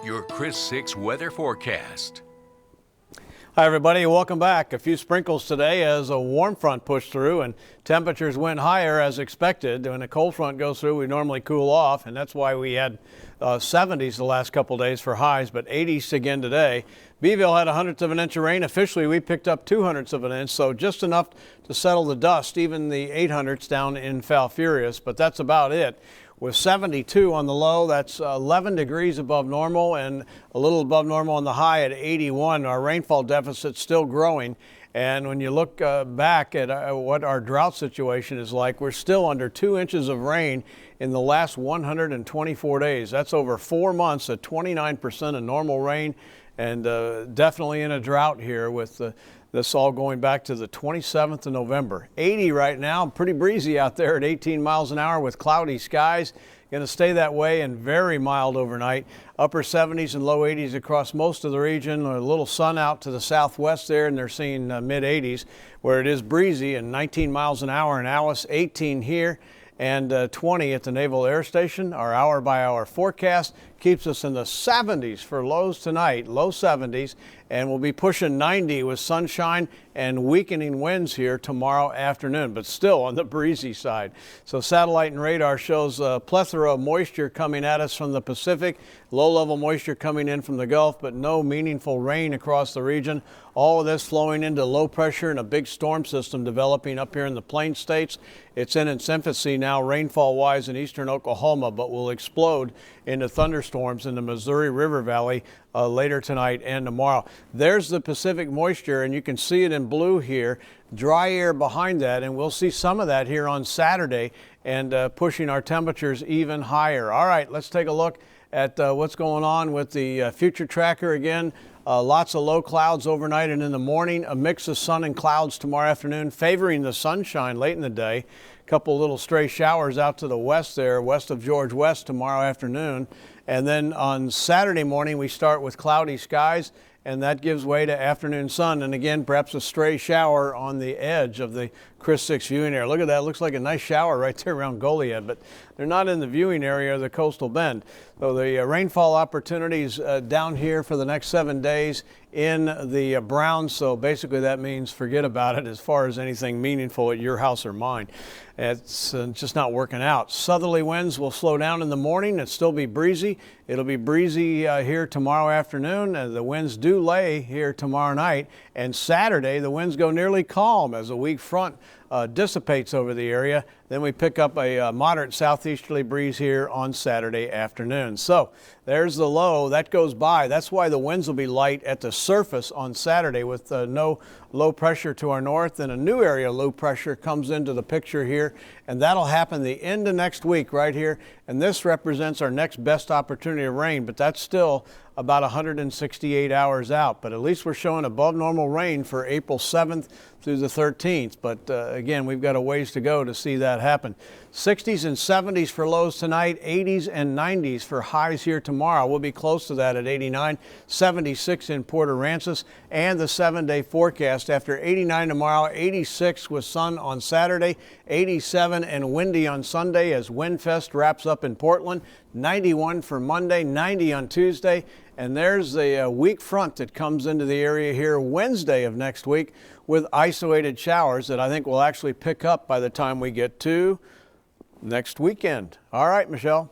Your Chris 6 weather forecast. Hi everybody, welcome back. A few sprinkles today as a warm front pushed through and temperatures went higher as expected. When a cold front goes through, we normally cool off, and that's why we had 70s the last couple days for highs, but 80s again today. Beeville had 1/100 of an inch of rain. Officially, we picked up 2/100 of an inch, so just enough to settle the dust, even the 800s down in Falfurrias, but that's about it. With 72 on the low, that's 11 degrees above normal and a little above normal on the high at 81. Our rainfall deficit's still growing. And when you look back at what our drought situation is like, we're still under 2 inches of rain in the last 124 days. That's over 4 months at 29% of normal rain, and definitely in a drought here with this all going back to the 27th of November. 80 right now, pretty breezy out there at 18 miles an hour with cloudy skies. Going to stay that way and very mild overnight. Upper 70s and low 80s across most of the region. A little sun out to the southwest there, and they're seeing mid 80s where it is breezy and 19 miles an hour in Alice, 18 here, and 20 at the Naval Air Station. Our hour-by-hour forecast keeps us in the 70s for lows tonight, low 70s, and we'll be pushing 90 with sunshine and weakening winds here tomorrow afternoon, but still on the breezy side. So satellite and radar shows a plethora of moisture coming at us from the Pacific, low-level moisture coming in from the Gulf, but no meaningful rain across the region. All of this flowing into low pressure and a big storm system developing up here in the Plain States. It's in its infancy now rainfall-wise in eastern Oklahoma, but will explode into thunderstorms in the Missouri River Valley later tonight and tomorrow. There's the Pacific moisture, and you can see it in blue here. Dry air behind that, and we'll see some of that here on Saturday and pushing our temperatures even higher. All right, let's take a look at what's going on with the future tracker again. Lots of low clouds overnight and in the morning, a mix of sun and clouds tomorrow afternoon, favoring the sunshine late in the day. A couple little stray showers out to the west there, west of George West tomorrow afternoon. And then on Saturday morning, we start with cloudy skies, and that gives way to afternoon sun. And again, perhaps a stray shower on the edge of the Chris 6 viewing area. Look at that. Looks like a nice shower right there around Goliad, but they're not in the viewing area of the coastal bend. So the rainfall opportunities down here for the next 7 days in the Browns. So basically that means forget about it as far as anything meaningful at your house or mine. It's just not working out. Southerly winds will slow down in the morning and still be breezy. It'll be breezy here tomorrow afternoon. The winds do lay here tomorrow night. And Saturday, the winds go nearly calm as a weak front dissipates over the area. Then we pick up a moderate southeasterly breeze here on Saturday afternoon. So there's the low. That goes by. That's why the winds will be light at the surface on Saturday with no low pressure to our north, and a new area of low pressure comes into the picture here, and that'll happen the end of next week right here. And this represents our next best opportunity of rain, but that's still about 168 hours out. But at least we're showing above normal rain for April 7th through the 13th. But again, we've got a ways to go to see that happen. 60s and 70s for lows tonight, 80s and 90s for highs here tomorrow. We'll be close to that at 89, 76 in Port Aransas, and the 7-day forecast after 89 tomorrow, 86 with sun on Saturday, 87 and windy on Sunday as Windfest wraps up in Portland, 91 for Monday, 90 on Tuesday, and there's the weak front that comes into the area here Wednesday of next week with isolated showers that I think will actually pick up by the time we get to next weekend. All right, Michelle.